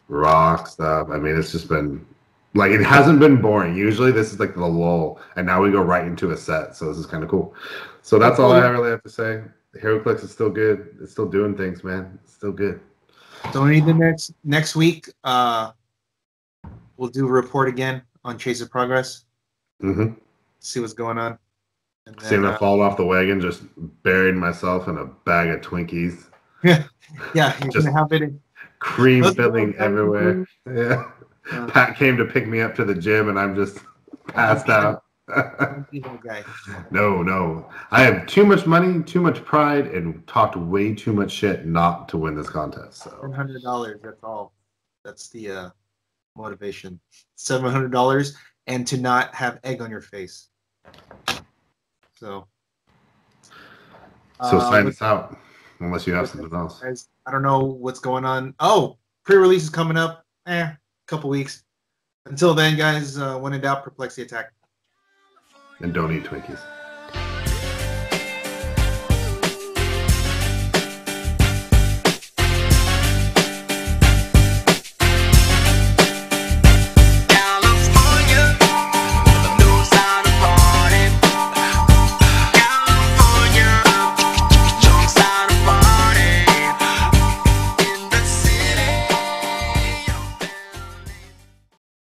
Rock stuff. I mean, it's just been, like, it hasn't been boring. Usually this is like the lull, and now we go right into a set, so this is kind of cool. So that's all I really have to say. Heroclix is still good. It's still doing things, man. It's still good. Don't need the next week. We'll do a report again on Chase of Progress. Mm-hmm. See what's going on. And then, seeing I fall off the wagon, just buried myself in a bag of Twinkies. Yeah, you're just gonna have it in cream filling everywhere. Yeah. Pat came to pick me up to the gym, and I'm just passed out. No. I have too much money, too much pride, and talked way too much shit not to win this contest. So $700. That's all. That's the motivation. $700, and to not have egg on your face. So sign us out, unless you have something else. Guys, I don't know what's going on. Oh, pre-release is coming up. Couple weeks. Until then, guys, when in doubt, perplexity attack. And don't eat Twinkies.